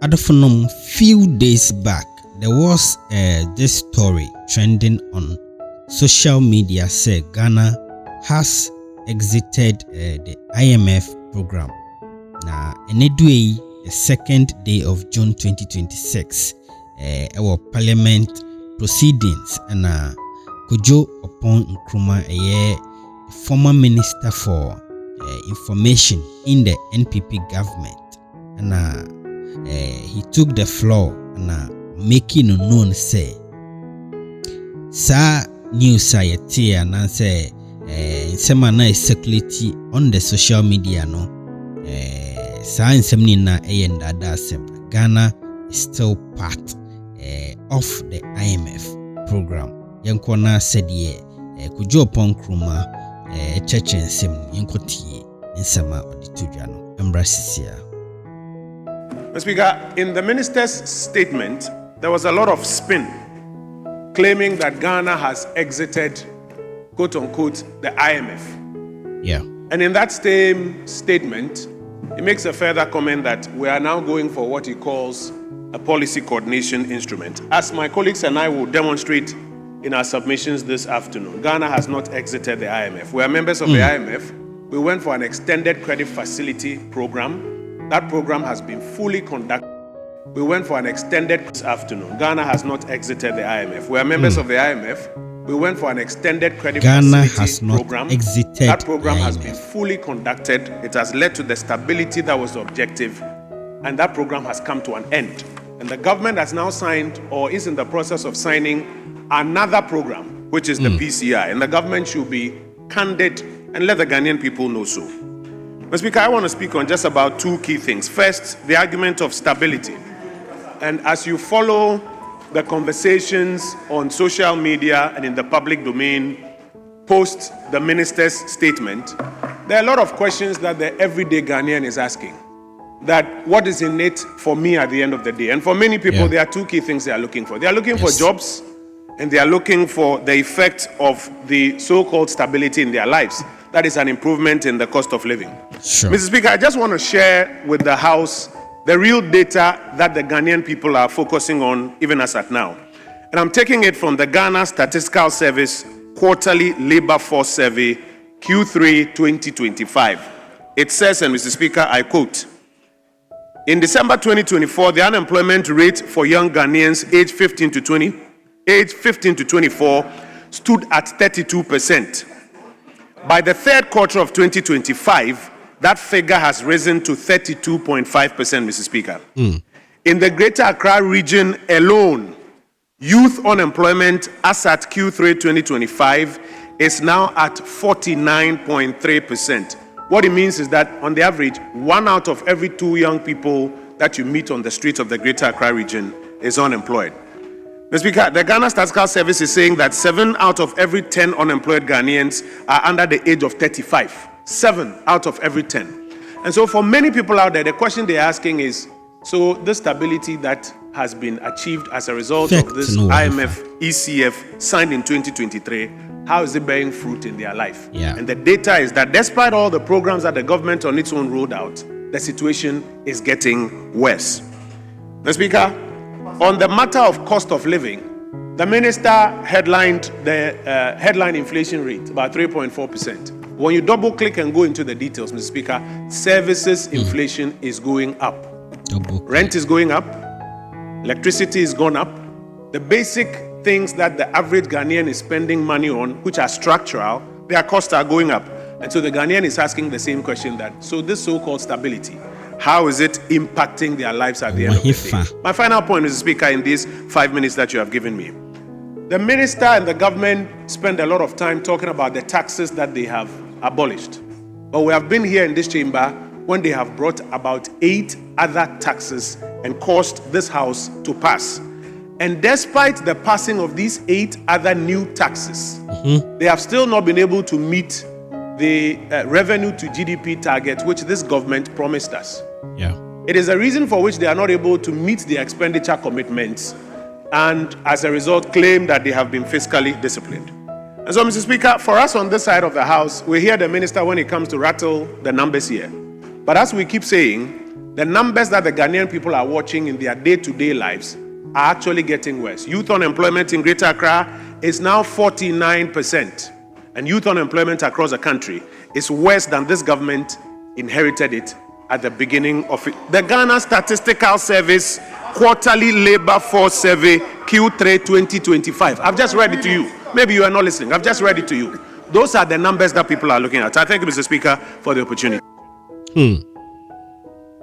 Adofonum, few days back, there was this story trending on social media say Ghana has exited the IMF program. Now, the 2nd day of June 2026, our parliament proceedings and Kojo Oppong Nkrumah, a former minister for information in the NPP government, and he took the floor and making known say, "Sir, news society and say, semana is circulating on the social media no. Sir, in semina Ghana is still part of the IMF program. Yankona said ye Kojo Oppong Nkrumah church and sem yankoti in sama auditujano embracisia." Mr. Speaker, in the minister's statement, there was a lot of spin claiming that Ghana has exited, quote unquote, the IMF. Yeah. And in that same statement, he makes a further comment that we are now going for what he calls a policy coordination instrument. As my colleagues and I will demonstrate in our submissions this afternoon, Ghana has not exited the IMF. We are members of the IMF. We went for an extended credit facility program. That program has been fully conducted. We went for an extended this afternoon. Ghana has not exited the IMF. We are members of the IMF. We went for an extended credit facility program. That program has been fully conducted. It has led to the stability that was the objective, and that program has come to an end. And the government has now signed or is in the process of signing another program, which is the PCI. And the government should be candid and let the Ghanaian people know so. Mr. Speaker, I want to speak on just about two key things. First, the argument of stability. And as you follow the conversations on social media and in the public domain post the minister's statement, there are a lot of questions that the everyday Ghanaian is asking. That what is in it for me at the end of the day? And for many people, there are two key things they are looking for. They are looking for jobs, and they are looking for the effect of the so-called stability in their lives. That is an improvement in the cost of living. Sure. Mr. Speaker, I just want to share with the House the real data that the Ghanaian people are focusing on even as at now. And I'm taking it from the Ghana Statistical Service Quarterly Labor Force Survey, Q3 2025. It says, and Mr. Speaker, I quote, "In December 2024, the unemployment rate for young Ghanaians aged 15 to 24 stood at 32%. By the third quarter of 2025, that figure has risen to 32.5%, Mr. Speaker. In the Greater Accra region alone, youth unemployment as at Q3 2025 is now at 49.3%. What it means is that on the average, 1 out of every 2 young people that you meet on the streets of the Greater Accra region is unemployed. Mr. Speaker, the Ghana Statistical Service is saying that 7 out of every 10 unemployed Ghanaians are under the age of 35. 7 out of every 10. And so for many people out there, the question they're asking is, so the stability that has been achieved as a result of this IMF ECF signed in 2023, how is it bearing fruit in their life? And the data is that despite all the programs that the government on its own rolled out, the situation is getting worse. Mr. Speaker, on the matter of cost of living, the minister headlined the headline inflation rate about 3.4%. When you double click and go into the details, Mr. Speaker, services inflation is going up. Rent is going up. Electricity is gone up. The basic things that the average Ghanaian is spending money on, which are structural, their costs are going up. And so the Ghanaian is asking the same question that, so this so-called stability, how is it impacting their lives at the end of the day? My final point, Mr. Speaker, in these 5 minutes that you have given me. The minister and the government spend a lot of time talking about the taxes that they have abolished. But we have been here in this chamber when they have brought about 8 other taxes and caused this House to pass. And despite the passing of these 8 other new taxes, they have still not been able to meet the revenue to GDP target which this government promised us. It is a reason for which they are not able to meet the expenditure commitments, and as a result claim that they have been fiscally disciplined. And so, Mr. Speaker, for us on this side of the House, we hear the minister when it comes to rattle the numbers here. But as we keep saying, the numbers that the Ghanaian people are watching in their day-to-day lives are actually getting worse. Youth unemployment in Greater Accra is now 49%. And youth unemployment across the country is worse than this government inherited it at the beginning of it. The Ghana Statistical Service Quarterly Labor Force Survey Q3 2025. I've just read it to you. Maybe you are not listening. I've just read it to you. Those are the numbers that people are looking at. I thank you, Mr. Speaker, for the opportunity.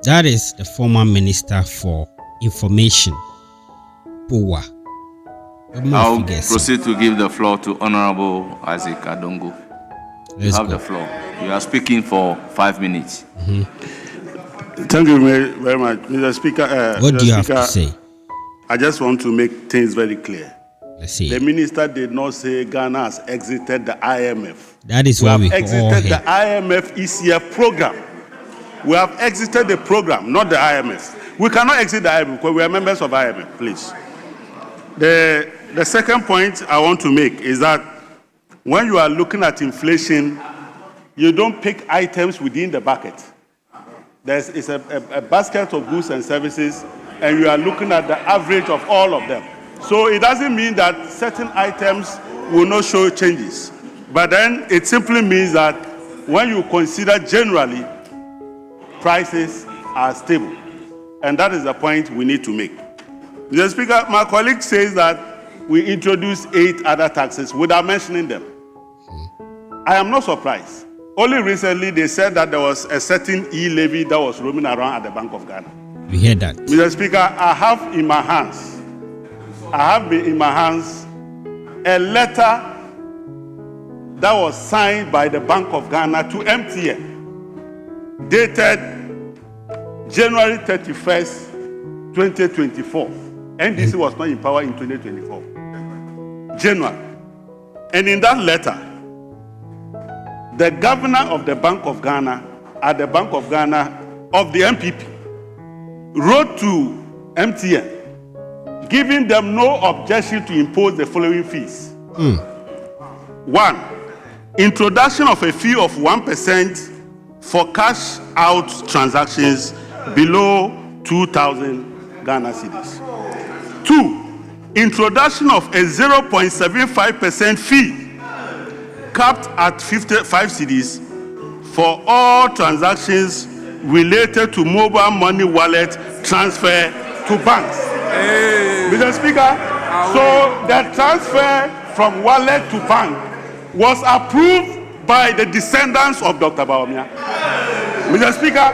That is the former Minister for Information, Powa. I'll proceed to give the floor to Honorable Isaac Adongo. You have the floor. You are speaking for 5 minutes. Thank you very much, Mr. Speaker. What do you have to say? I just want to make things very clear. Let's see. The minister did not say Ghana has exited the IMF. That is what we have exited the IMF ECF program. We have exited the program, not the IMF. We cannot exit the IMF because we are members of IMF, please. The second point I want to make is that when you are looking at inflation, you don't pick items within the bucket. It's a basket of goods and services, and you are looking at the average of all of them. So it doesn't mean that certain items will not show changes. But then it simply means that when you consider generally, prices are stable. And that is the point we need to make. Mr. Speaker, my colleague says that we introduced 8 other taxes without mentioning them. I am not surprised. Only recently they said that there was a certain e-levy that was roaming around at the Bank of Ghana. We hear that. Mr. Speaker, I have in my hands a letter that was signed by the Bank of Ghana to MTN, dated January 31st, 2024. NDC was not in power in 2024. January. And in that letter, the governor of the Bank of Ghana, at the Bank of Ghana of the MPP, wrote to MTN, giving them no objection to impose the following fees. 1, introduction of a fee of 1% for cash out transactions below 2,000 Ghana cedis. 2, introduction of a 0.75% fee capped at 55 cedis for all transactions related to mobile money wallet transfer to banks. Mr. Speaker, so the transfer from wallet to bank was approved by the descendants of Dr. Bawumia. Mr. Speaker.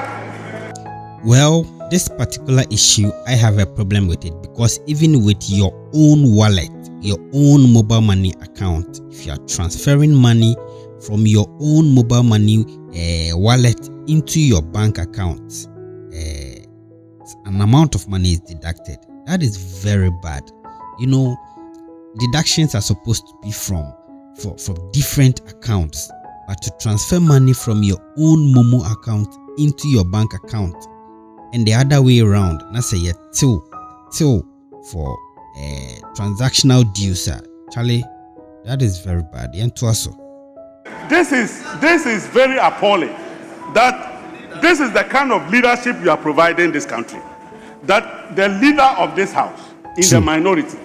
Well, this particular issue, I have a problem with it because even with your own wallet, your own mobile money account, if you are transferring money from your own mobile money wallet into your bank account, an amount of money is deducted. That is very bad. You know, deductions are supposed to be from different accounts, but to transfer money from your own Momo account into your bank account and the other way around, that's a till for transactional dues, Charlie, that is very bad. This is very appalling. That this is the kind of leadership you are providing this country. That the leader of this house in the minority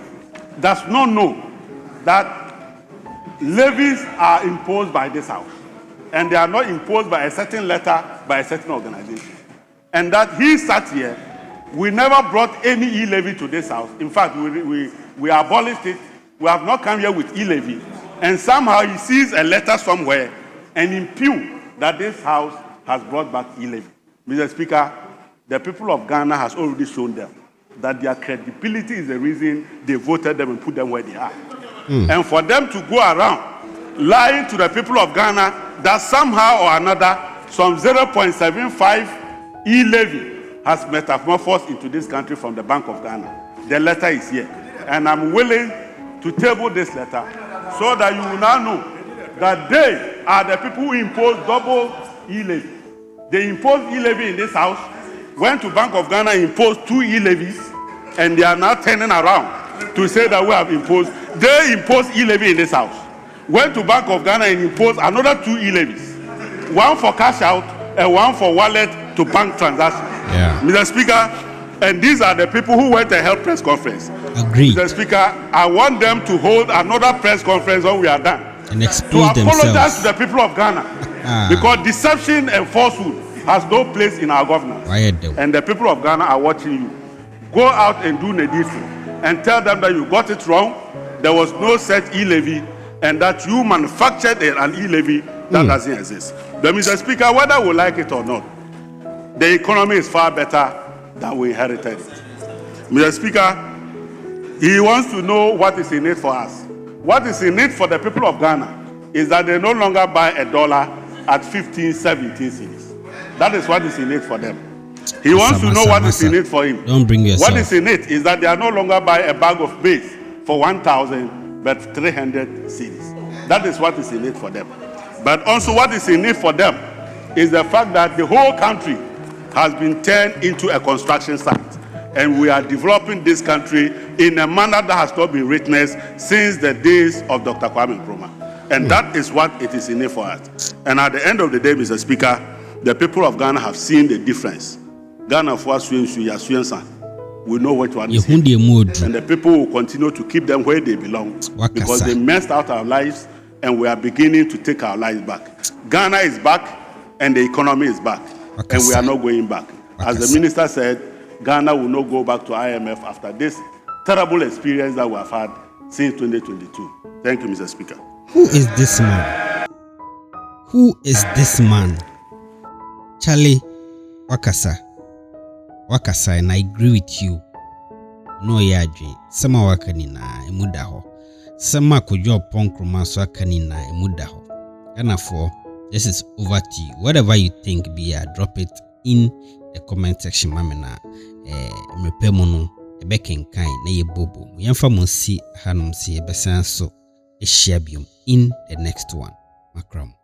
does not know that levies are imposed by this house, and they are not imposed by a certain letter by a certain organization. And that he sat here, we never brought any e-levy to this house. In fact, we abolished it. We have not come here with e-levy. And somehow he sees a letter somewhere and impugn that this house has brought back e-levy. Mr. Speaker, the people of Ghana has already shown them that their credibility is the reason they voted them and put them where they are. And for them to go around lying to the people of Ghana that somehow or another some 0.75 e-levy has metamorphosed into this country from the Bank of Ghana. The letter is here. And I'm willing to table this letter so that you will now know that they are the people who impose double e-levy. They imposed e-levy in this house, went to Bank of Ghana, imposed 2 e-levies, and they are now turning around to say that we have imposed. They imposed e-levy in this house, went to Bank of Ghana and imposed another 2 e-levies, one for cash out and one for wallet to bank transactions. Yeah. Mr. Speaker, and these are the people who went to held press conference. Agreed. Mr. Speaker, I want them to hold another press conference when we are done. And expose to apologize themselves. to the people of Ghana. Because deception and falsehood has no place in our governance. And the people of Ghana are watching you. Go out and do needful and tell them that you got it wrong. There was no such e-levy and that you manufactured an e-levy that doesn't exist. But Mr. Speaker, whether we like it or not, the economy is far better than we inherited it. Mr. Speaker, he wants to know what is in it for us. What is in it for the people of Ghana is that they no longer buy $1 at 15, 17 cedis. That is what is in it for them. He wants to know what is in it for him. Don't bring yourself. What is in it is that they are no longer buy a bag of maize for 1,000 but 300 cedis. That is what is in it for them. But also what is in it for them is the fact that the whole country has been turned into a construction site. And we are developing this country in a manner that has not been witnessed since the days of Dr. Kwame Nkrumah. And that is what it is in it for us. And at the end of the day, Mr. Speaker, the people of Ghana have seen the difference. Ghana for us, we know what one is. And the people will continue to keep them where they belong. Because they messed out our lives and we are beginning to take our lives back. Ghana is back and the economy is back. And we are not going back. As the minister said, Ghana will not go back to IMF after this terrible experience that we have had since 2022. Thank you, Mr. Speaker. Who is this man? Who is this man? Charlie Wakasa, and I agree with you. No yaji, sama wakanina emudaho. Sama Kojo Oppong Nkrumah so wakanina emudaho. And for this is over to you. Whatever you think, drop it in the comment section. Mamena, mrepemono, ebekenkai na yebobo. Yamfa monsi hanum si ebesan so eshiabium in the next one. Makram.